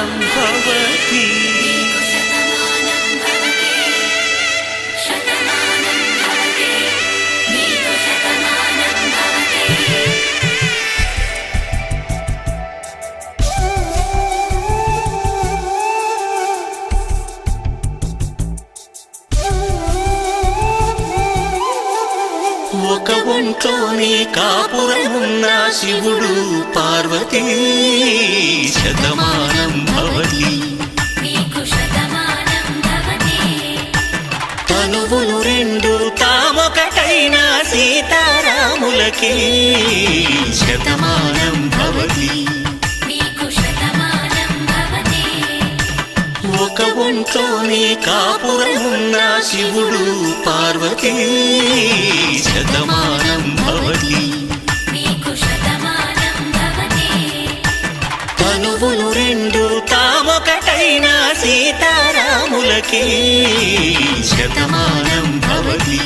శతమానం భవతి ఒక ఒంట్లోనే కాపురమున్న శివుడు పార్వతీ శతమానం భవతి తనువులు రెండు తామొకటైన సీతారాములకి శతమానం భవతి ఒక ఒంట్లోనే కాపురమున్న శివుడు పార్వతీ శతమానం భవతి తనువులు రెండు తామొకటైన సీతారాములకి శతమానం భవతి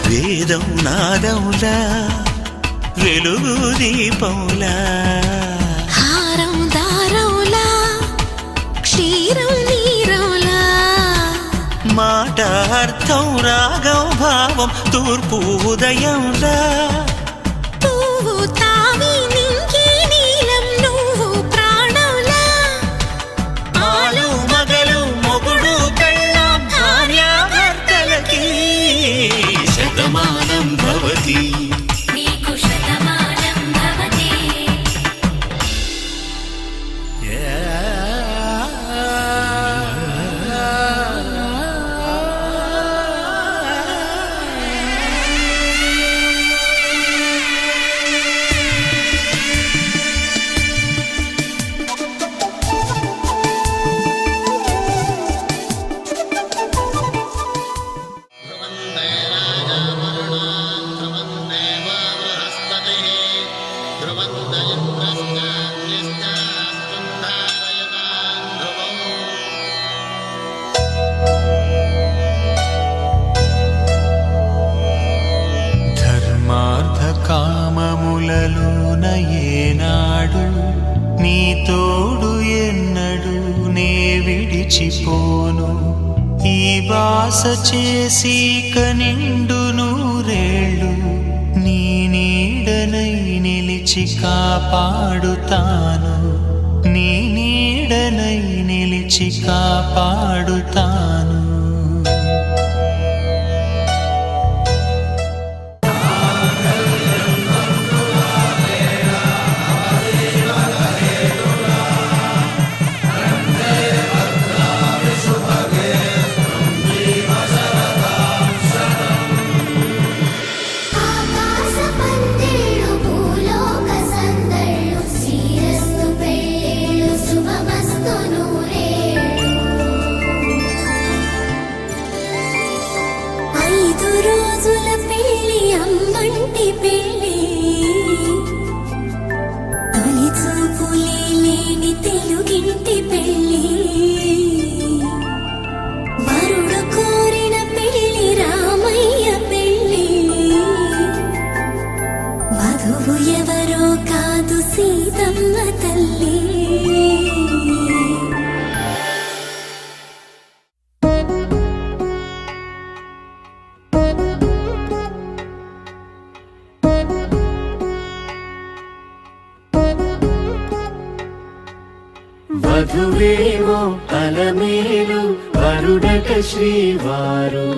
వేదం నాదములా వెలుగు దీపములా హారం దారములా క్షీరం నీరములా మాట అర్థం రాగం భావం తూర్పు ఉదయంలా పువ్వు తావి నింగి నీలం నువ్వు ప్రాణంలా ఆలు మగలు మొగుడు కళ్ళం భార్యాభర్తలకి శతమానం భవతి కామములలోన ఏనాడు నీ తోడు ఎన్నడు నే విడిచిపోను ఈ బాస చేసి కనిండు నూరేళ్ళు నీ నీడనై నిలిచి కాపాడుతాను నీ నీడనై నిలిచి కాపాడుతాను వధువేమో అలమేలు వరుడట శ్రీవారు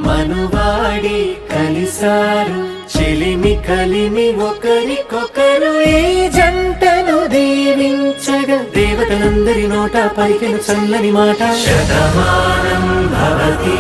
మనువాడి కలిసారు చెలిమి కలిమి ఒకరికొకరు ఈ జంటను దీవించగా దేవతలందరి నోట పలికెను చల్లని మాట శతమానం భవతి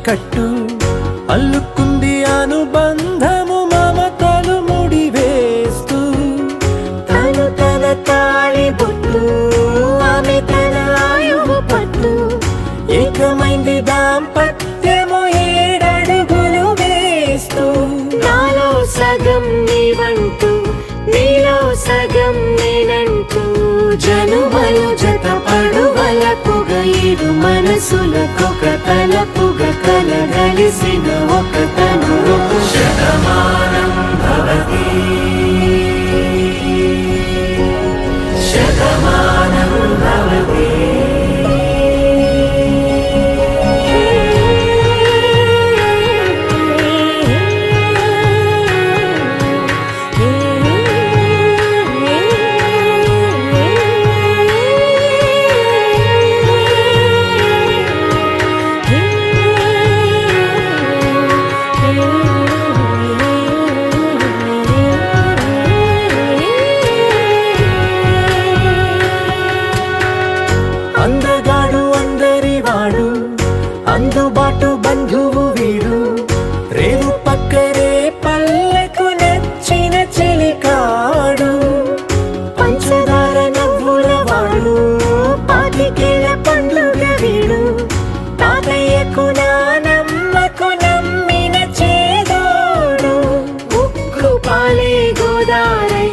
కట్టు అల్లుకుంది అనుబంధము మమతలు ముడివేస్తూ తను తన తాళి బొట్టు ఆమె తన ఆయువు పట్టు ఏకమైంది దాంపత్యము 7 అడుగులు వేస్తూ నాలో సగం నీవంటూ నీలో సగం నేనంటూ జనుమలు జత పడువలపుగ 7 మనసులకొక తలపుగ కలగలిసిన ఒక తనువు శతమానం భవతి శతమానం భవతి అందగాడు అందరివాడు అందుబాటు బంధువు వీడు రేవు పక్కరే పల్లెకు నచ్చిన చెలికాడు పంచదార నవ్వుల వాడు 25 పండ్లుగ వీడు తాతయ్యకు నానమ్మకు నమ్మిన చేదోడు ఉక్కు పాలే గోదారై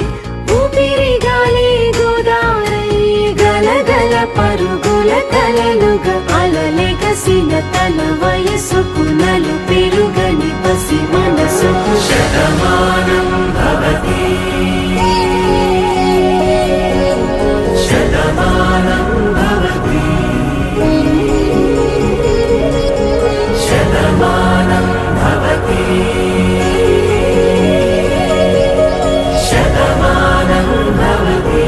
ఊపిరిగాలే గోదారై గలగల పరుగుల కలలుగా అలలెగసిన తన వయసుకు నలు పెరుగని పసి మనసుకు శతమానం భవతి శతమానం భవతి శతమానం భవతి శతమానం భవతి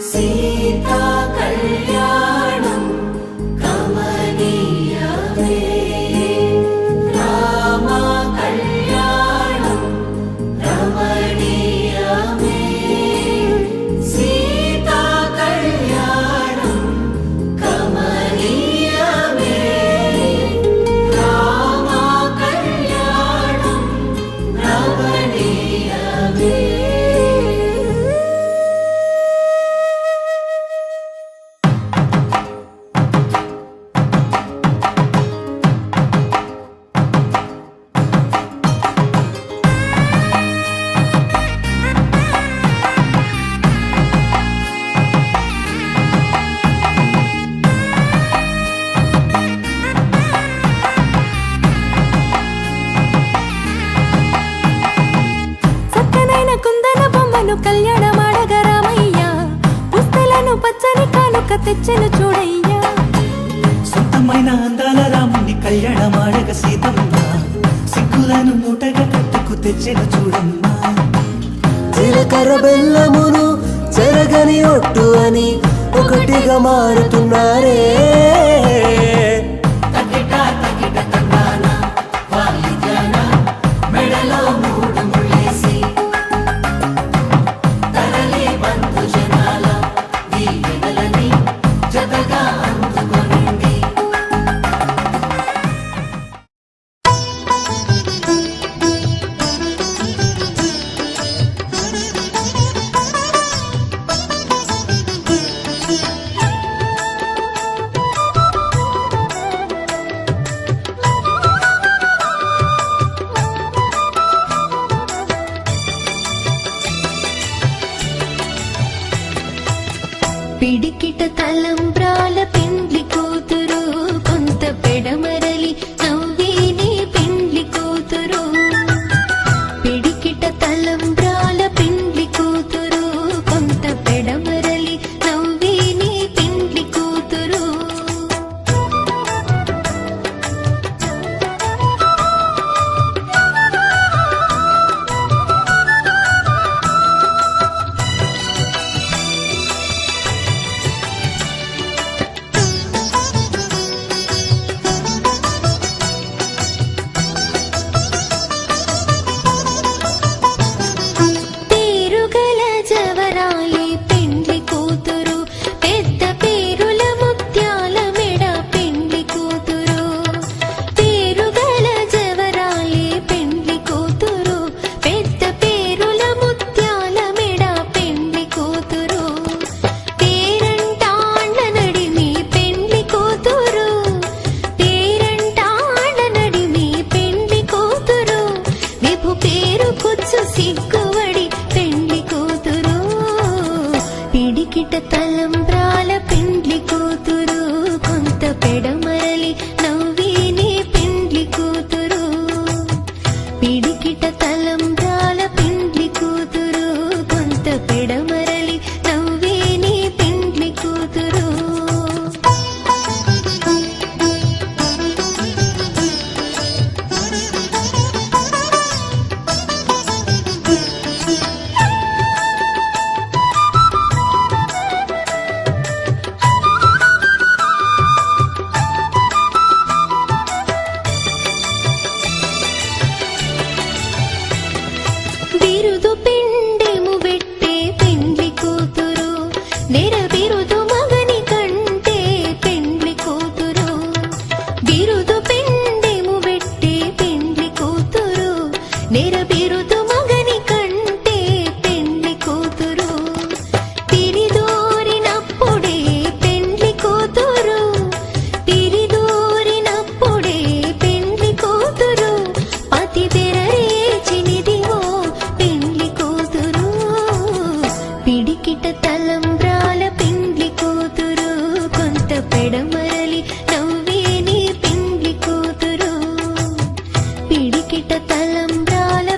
సీతా కళ్యాణం కమనీయమే రామ కళ్యాణం రమణీయమే సీతా కళ్యాణం కమనీయమే రామ కళ్యాణం రమణీయమే చక్కనైన కుందన బొమ్మను కళ్యాణమాడగ రామయ్య పుస్తలను పచ్చని కానుక తెచ్చెను చూడయ్యా సొంతమైన అందాల రాముని కళ్యాణమాడగ సీతమ్మ సిగ్గులను మూటగా కట్టుకు తెచ్చిన చూడమ్మా జీలకర్ర బెల్లమును చెరగని ఒట్టు అని ఒకటిగా మారుతున్నారే మెడలో 3 ముళ్ళేసి తరలి బంధు జనాల దీవెనలని జతగా అందుకొనండి వాకిట తలంబ్రాల